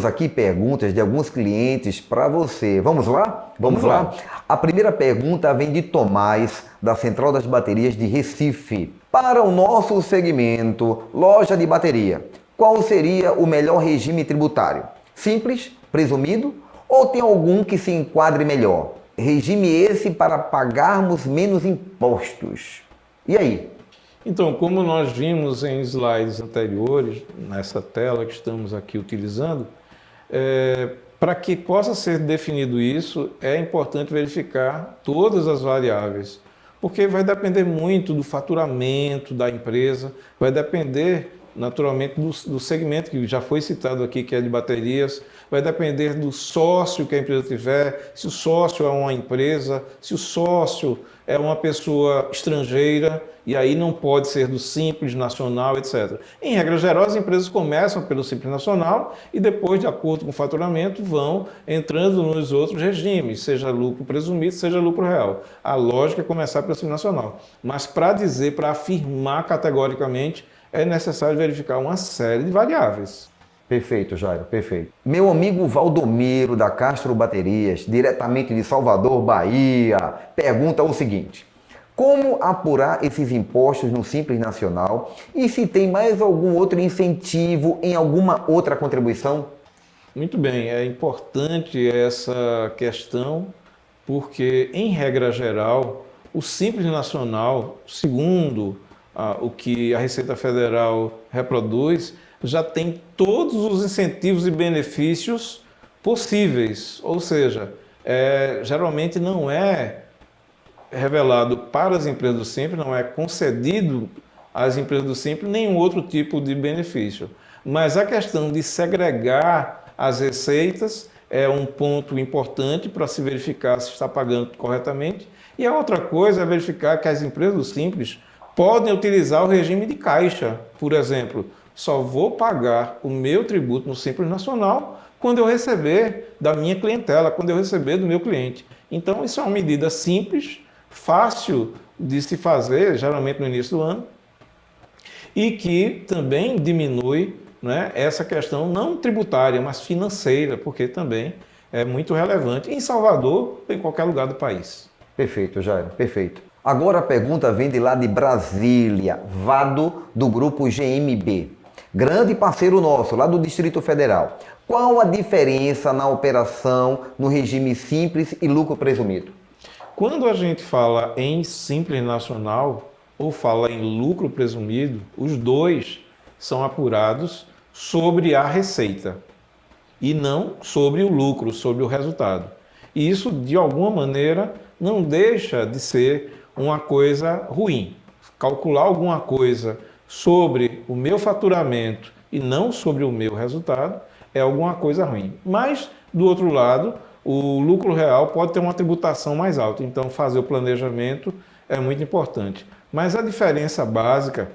temos aqui perguntas de alguns clientes para você. Vamos lá? Vamos lá? A primeira pergunta vem de Tomás, da Central das Baterias de Recife. Para o nosso segmento, loja de bateria, qual seria o melhor regime tributário? Simples, presumido ou tem algum que se enquadre melhor? Regime esse para pagarmos menos impostos. E aí? Então, como nós vimos em slides anteriores, nessa tela que estamos aqui utilizando, para que possa ser definido isso, é importante verificar todas as variáveis, porque vai depender muito do faturamento da empresa, vai depender naturalmente do segmento que já foi citado aqui, que é de baterias, vai depender do sócio que a empresa tiver, se o sócio é uma empresa, se o sócio é uma pessoa estrangeira, e aí não pode ser do Simples Nacional, etc. Em regra geral, as empresas começam pelo Simples Nacional e depois, de acordo com o faturamento, vão entrando nos outros regimes, seja lucro presumido, seja lucro real. A lógica é começar pelo Simples Nacional. Mas para dizer, para afirmar categoricamente, é necessário verificar uma série de variáveis. Perfeito, Jairo, perfeito. Meu amigo Valdomiro, da Castro Baterias, diretamente de Salvador, Bahia, pergunta o seguinte: como apurar esses impostos no Simples Nacional e se tem mais algum outro incentivo em alguma outra contribuição? Muito bem, é importante essa questão porque, em regra geral, o Simples Nacional, segundo o que a Receita Federal reproduz, já tem todos os incentivos e benefícios possíveis, ou seja, geralmente não é revelado para as empresas do Simples, não é concedido às empresas do Simples nenhum outro tipo de benefício. Mas a questão de segregar as receitas é um ponto importante para se verificar se está pagando corretamente. E a outra coisa é verificar que as empresas do Simples podem utilizar o regime de caixa. Por exemplo, só vou pagar o meu tributo no Simples Nacional quando eu receber da minha clientela, quando eu receber do meu cliente. Então, isso é uma medida simples, fácil de se fazer, geralmente no início do ano, e que também diminui, né, essa questão não tributária, mas financeira, porque também é muito relevante em Salvador ou em qualquer lugar do país. Perfeito, Jairo, perfeito. Agora a pergunta vem de lá de Brasília, Vado, do grupo GMB. Grande parceiro nosso, lá do Distrito Federal. Qual a diferença na operação no regime simples e lucro presumido? Quando a gente fala em Simples Nacional ou fala em lucro presumido, os dois são apurados sobre a receita e não sobre o lucro, sobre o resultado. E isso, de alguma maneira, não deixa de ser uma coisa ruim. Calcular alguma coisa sobre o meu faturamento e não sobre o meu resultado é alguma coisa ruim. Mas, do outro lado, o lucro real pode ter uma tributação mais alta. Então, fazer o planejamento é muito importante. Mas a diferença básica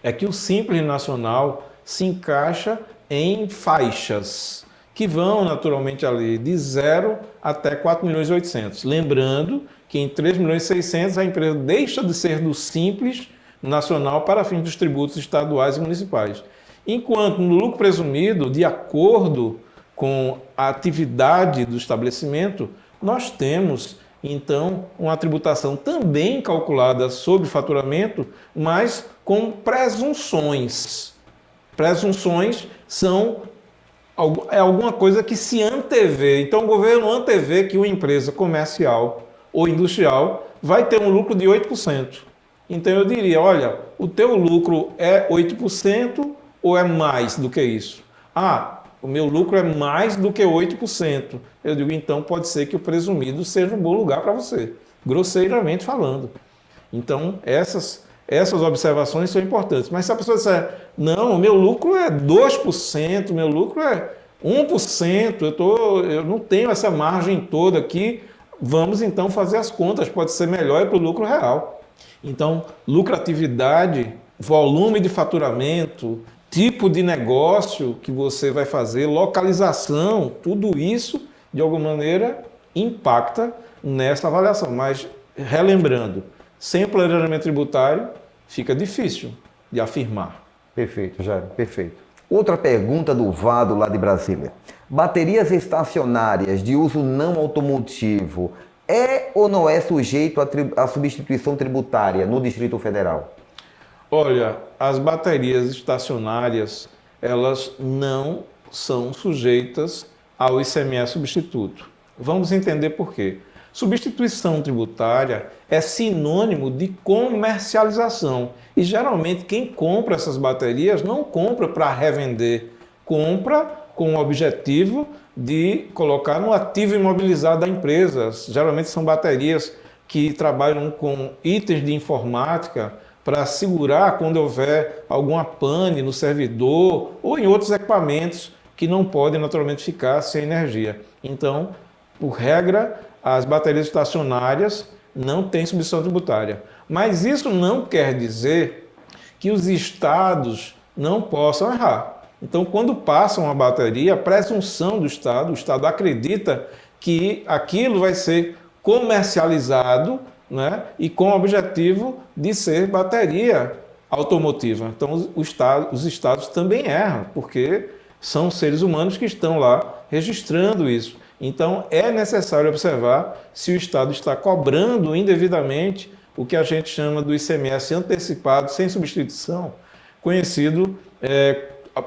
é que o Simples Nacional se encaixa em faixas que vão naturalmente ali de 0 até 4.800.000. Lembrando que em 3.600.000 a empresa deixa de ser do Simples Nacional para fins dos tributos estaduais e municipais. Enquanto no lucro presumido, de acordo com a atividade do estabelecimento, nós temos então uma tributação também calculada sobre faturamento, mas com presunções. Presunções são alguma coisa que se antevê. Então o governo antevê que uma empresa comercial ou industrial vai ter um lucro de 8%. Então eu diria, olha, o teu lucro é 8% ou é mais do que isso? Ah, o meu lucro é mais do que 8%. Eu digo, então pode ser que o presumido seja um bom lugar para você, grosseiramente falando. Então essas observações são importantes. Mas se a pessoa disser, não, o meu lucro é 2%, meu lucro é 1%, eu não tenho essa margem toda aqui, vamos então fazer as contas, pode ser melhor para o lucro real. Então, lucratividade, volume de faturamento, tipo de negócio que você vai fazer, localização, tudo isso, de alguma maneira, impacta nessa avaliação. Mas, relembrando, sem planejamento tributário, fica difícil de afirmar. Perfeito, Jairo, perfeito. Outra pergunta do Vado, lá de Brasília. Baterias estacionárias de uso não automotivo é ou não é sujeito à substituição tributária no Distrito Federal? Olha, as baterias estacionárias, elas não são sujeitas ao ICMS substituto. Vamos entender por quê. Substituição tributária é sinônimo de comercialização. E geralmente quem compra essas baterias não compra para revender, compra com o objetivo de colocar no ativo imobilizado da empresa. Geralmente são baterias que trabalham com itens de informática para segurar quando houver alguma pane no servidor ou em outros equipamentos que não podem naturalmente ficar sem energia. Então, por regra, as baterias estacionárias não têm substituição tributária. Mas isso não quer dizer que os estados não possam errar. Então, quando passam a bateria, a presunção do Estado, o Estado acredita que aquilo vai ser comercializado, né, e com o objetivo de ser bateria automotiva. Então, os estados também erram, porque são seres humanos que estão lá registrando isso. Então, é necessário observar se o Estado está cobrando indevidamente o que a gente chama do ICMS antecipado sem substituição, conhecido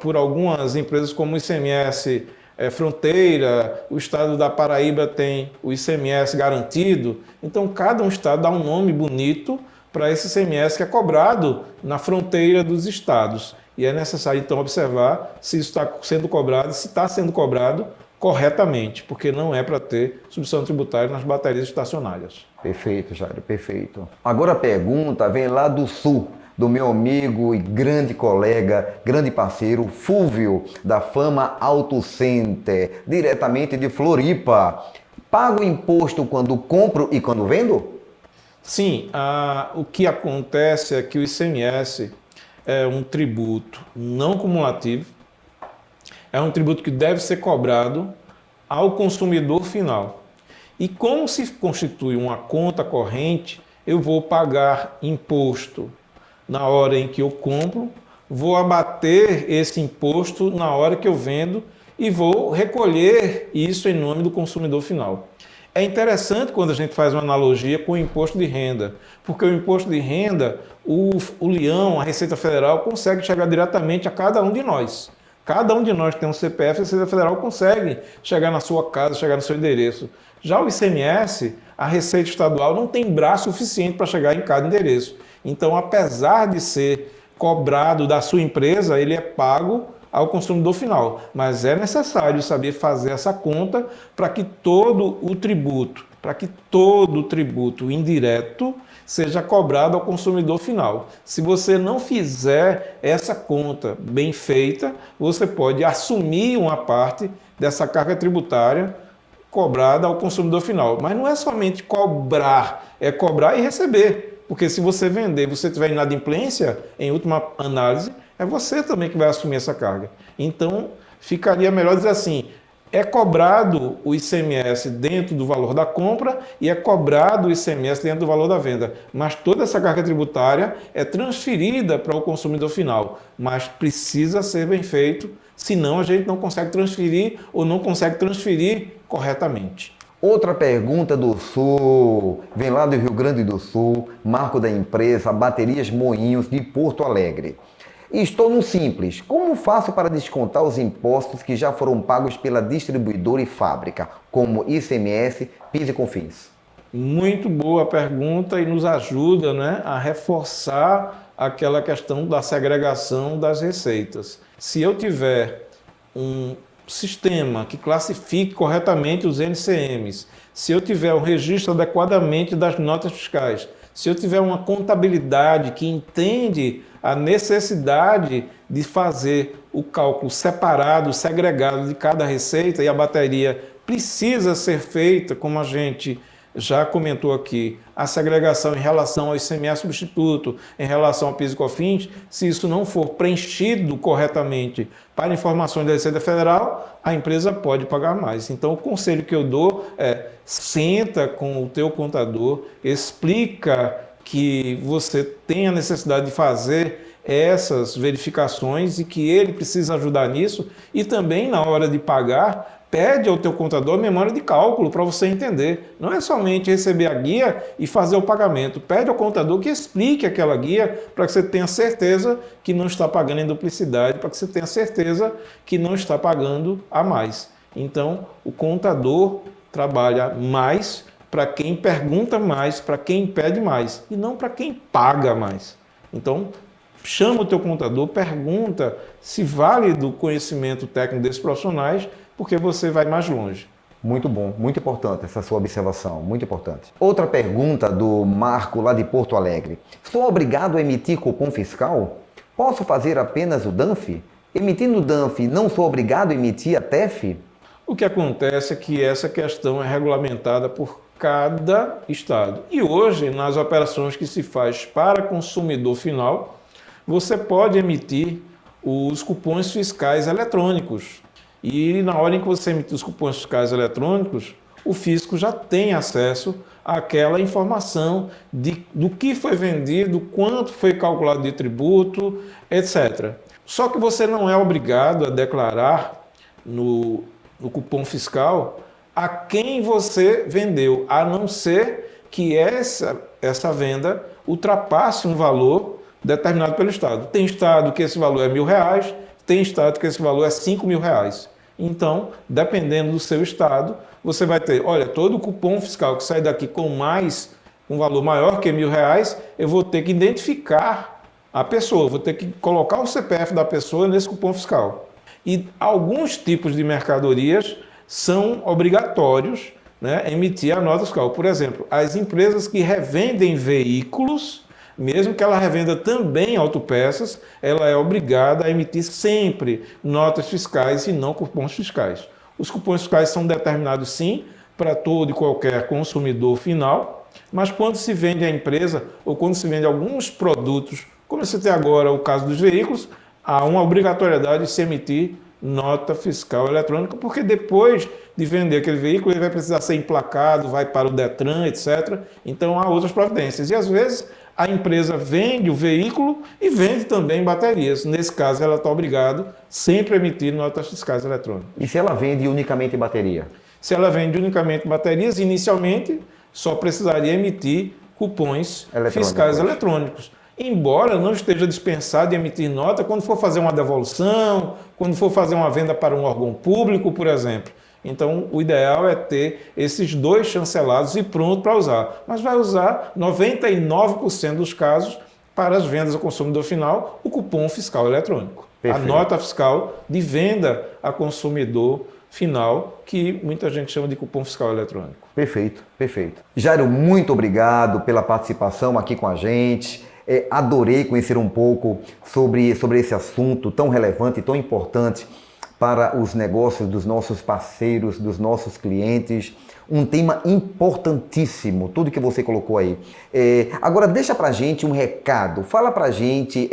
por algumas empresas como o ICMS Fronteira, o Estado da Paraíba tem o ICMS garantido. Então, cada um Estado dá um nome bonito para esse ICMS que é cobrado na fronteira dos estados. E é necessário, então, observar se isso está sendo cobrado, se está sendo cobrado corretamente, porque não é para ter substituição tributária nas baterias estacionárias. Perfeito, Jairo, perfeito. Agora a pergunta vem lá do sul, do meu amigo e grande colega, grande parceiro, Fúvio, da Fama Auto Center, diretamente de Floripa. Pago imposto quando compro e quando vendo? Sim, o que acontece é que o ICMS é um tributo não cumulativo, é um tributo que deve ser cobrado ao consumidor final. E como se constitui uma conta corrente, eu vou pagar imposto na hora em que eu compro, vou abater esse imposto na hora que eu vendo e vou recolher isso em nome do consumidor final. É interessante quando a gente faz uma analogia com o imposto de renda, porque o imposto de renda, o Leão, a Receita Federal, consegue chegar diretamente a cada um de nós. Cada um de nós que tem um CPF, a Receita Federal consegue chegar na sua casa, chegar no seu endereço. Já o ICMS, a Receita Estadual não tem braço suficiente para chegar em cada endereço. Então, apesar de ser cobrado da sua empresa, ele é pago ao consumidor final. Mas é necessário saber fazer essa conta para que todo o tributo indireto seja cobrado ao consumidor final. Se você não fizer essa conta bem feita, você pode assumir uma parte dessa carga tributária cobrada ao consumidor final. Mas não é somente cobrar, é cobrar e receber. Porque se você vender, você tiver inadimplência, em última análise, é você também que vai assumir essa carga. Então, ficaria melhor dizer assim, é cobrado o ICMS dentro do valor da compra e é cobrado o ICMS dentro do valor da venda. Mas toda essa carga tributária é transferida para o consumidor final. Mas precisa ser bem feito, senão a gente não consegue transferir ou não consegue transferir corretamente. Outra pergunta do Sul, vem lá do Rio Grande do Sul, Marco da empresa Baterias Moinhos de Porto Alegre. Estou no Simples. Como faço para descontar os impostos que já foram pagos pela distribuidora e fábrica, como ICMS, PIS e COFINS? Muito boa pergunta e nos ajuda, né, a reforçar aquela questão da segregação das receitas. Se eu tiver um sistema que classifique corretamente os NCMs, se eu tiver um registro adequadamente das notas fiscais, se eu tiver uma contabilidade que entende a necessidade de fazer o cálculo separado, segregado de cada receita, e a bateria precisa ser feita, como a gente já comentou aqui, a segregação em relação ao ICMS substituto, em relação ao PIS e COFINS, se isso não for preenchido corretamente para informações da Receita Federal, a empresa pode pagar mais. Então, o conselho que eu dou é, senta com o teu contador, explica que você tem a necessidade de fazer essas verificações e que ele precisa ajudar nisso, e também na hora de pagar, pede ao teu contador memória de cálculo para você entender. Não é somente receber a guia e fazer o pagamento. Pede ao contador que explique aquela guia para que você tenha certeza que não está pagando em duplicidade, para que você tenha certeza que não está pagando a mais. Então, o contador trabalha mais para quem pergunta mais, para quem pede mais, e não para quem paga mais. Então, chama o teu contador, pergunta se vale do conhecimento técnico desses profissionais, porque você vai mais longe. Muito bom, muito importante essa sua observação, muito importante. Outra pergunta do Marco, lá de Porto Alegre. Sou obrigado a emitir cupom fiscal? Posso fazer apenas o DANF? Emitindo o DANF, não sou obrigado a emitir a TEF? O que acontece é que essa questão é regulamentada por cada estado. E hoje, nas operações que se faz para consumidor final, você pode emitir os cupons fiscais eletrônicos. E na hora em que você emite os cupons fiscais eletrônicos, o fisco já tem acesso àquela informação do que foi vendido, quanto foi calculado de tributo, etc. Só que você não é obrigado a declarar no cupom fiscal a quem você vendeu, a não ser que essa venda ultrapasse um valor determinado pelo Estado. Tem Estado que esse valor é R$1.000, tem Estado que esse valor é R$5.000. Então, dependendo do seu Estado, você vai ter, olha, todo cupom fiscal que sai daqui com um valor maior que R$1.000, eu vou ter que identificar a pessoa, vou ter que colocar o CPF da pessoa nesse cupom fiscal. E alguns tipos de mercadorias são obrigatórios, né, emitir a nota fiscal. Por exemplo, as empresas que revendem veículos, mesmo que ela revenda também autopeças, ela é obrigada a emitir sempre notas fiscais e não cupons fiscais. Os cupons fiscais são determinados, sim, para todo e qualquer consumidor final, mas quando se vende a empresa ou quando se vende alguns produtos, como você tem agora o caso dos veículos, há uma obrigatoriedade de se emitir nota fiscal eletrônica, porque depois de vender aquele veículo, ele vai precisar ser emplacado, vai para o Detran, etc. Então, há outras providências. E, às vezes, a empresa vende o veículo e vende também baterias. Nesse caso, ela está obrigada sempre a emitir notas fiscais eletrônicas. E se ela vende unicamente bateria? Se ela vende unicamente baterias, inicialmente só precisaria emitir cupons fiscais eletrônicos. Embora não esteja dispensado de emitir nota quando for fazer uma devolução, quando for fazer uma venda para um órgão público, por exemplo. Então, o ideal é ter esses dois chancelados e pronto para usar. Mas vai usar 99% dos casos para as vendas ao consumidor final, o cupom fiscal eletrônico. Perfeito. A nota fiscal de venda a consumidor final, que muita gente chama de cupom fiscal eletrônico. Perfeito, perfeito. Jairo, muito obrigado pela participação aqui com a gente. Adorei conhecer um pouco sobre esse assunto tão relevante e tão importante para os negócios dos nossos parceiros, dos nossos clientes. Um tema importantíssimo, tudo que você colocou aí. Agora, deixa pra gente um recado, fala pra gente,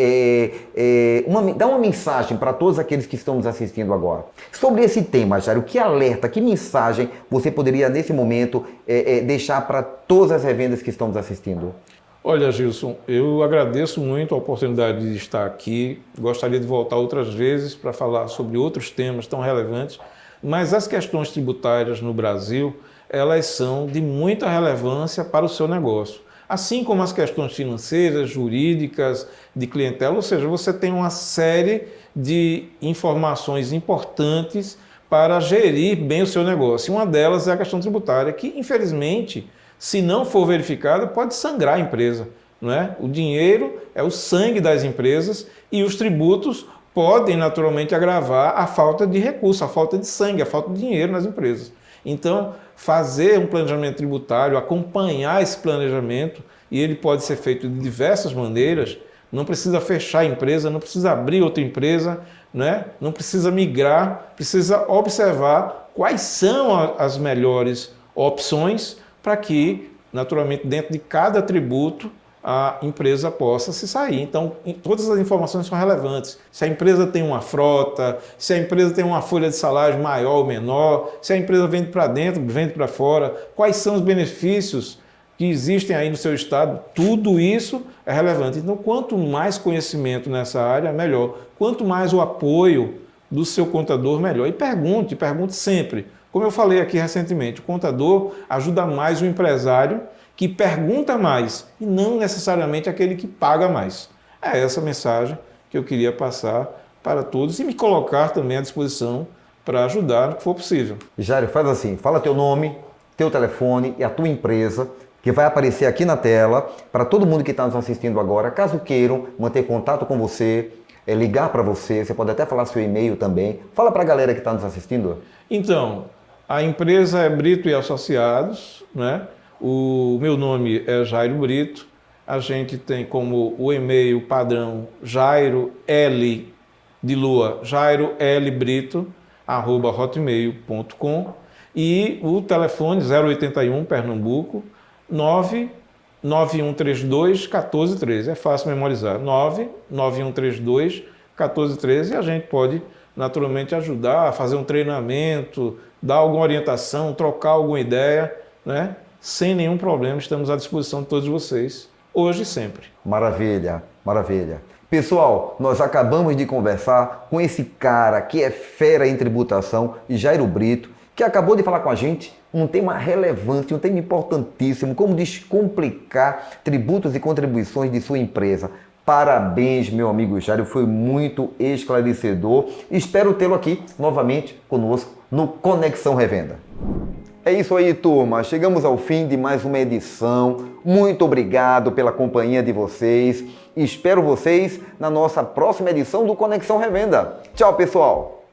dá uma mensagem para todos aqueles que estão nos assistindo agora. Sobre esse tema, Jairo, que alerta, que mensagem você poderia, nesse momento, deixar para todas as revendas que estão nos assistindo? Olha, Gilson, eu agradeço muito a oportunidade de estar aqui. Gostaria de voltar outras vezes para falar sobre outros temas tão relevantes, mas as questões tributárias no Brasil, elas são de muita relevância para o seu negócio. Assim como as questões financeiras, jurídicas, de clientela, ou seja, você tem uma série de informações importantes para gerir bem o seu negócio. E uma delas é a questão tributária, que, infelizmente, se não for verificada, pode sangrar a empresa, não é? O dinheiro é o sangue das empresas e os tributos podem naturalmente agravar a falta de recurso, a falta de sangue, a falta de dinheiro nas empresas. Então, fazer um planejamento tributário, acompanhar esse planejamento, e ele pode ser feito de diversas maneiras, não precisa fechar a empresa, não precisa abrir outra empresa, né? Não precisa migrar, precisa observar quais são as melhores opções para que, naturalmente, dentro de cada tributo, a empresa possa se sair. Então, todas as informações são relevantes. Se a empresa tem uma frota, se a empresa tem uma folha de salário maior ou menor, se a empresa vende para dentro, vende para fora, quais são os benefícios que existem aí no seu estado, tudo isso é relevante. Então, quanto mais conhecimento nessa área, melhor. Quanto mais o apoio do seu contador, melhor. E pergunte sempre. Como eu falei aqui recentemente, o contador ajuda mais o empresário que pergunta mais e não necessariamente aquele que paga mais. É essa mensagem que eu queria passar para todos e me colocar também à disposição para ajudar no que for possível. Jairo, faz assim, fala teu nome, teu telefone e a tua empresa, que vai aparecer aqui na tela para todo mundo que está nos assistindo agora. Caso queiram manter contato com você, ligar para você, você pode até falar seu e-mail também. Fala para a galera que está nos assistindo. Então, a empresa é Brito e Associados, né? O meu nome é Jairo Brito. A gente tem como o e-mail padrão Jairo L de Lua, Jairo L Brito, @hotmail.com, e o telefone 081 Pernambuco 99132 1413. É fácil memorizar. 99132 1413, e a gente pode naturalmente ajudar a fazer um treinamento, dar alguma orientação, trocar alguma ideia, né? Sem nenhum problema, estamos à disposição de todos vocês, hoje e sempre. Maravilha, maravilha. Pessoal, nós acabamos de conversar com esse cara que é fera em tributação, Jairo Brito, que acabou de falar com a gente um tema relevante, um tema importantíssimo, como descomplicar tributos e contribuições de sua empresa. Parabéns, meu amigo Jairo, foi muito esclarecedor. Espero tê-lo aqui novamente conosco no Conexão Revenda. É isso aí, turma. Chegamos ao fim de mais uma edição. Muito obrigado pela companhia de vocês. Espero vocês na nossa próxima edição do Conexão Revenda. Tchau, pessoal!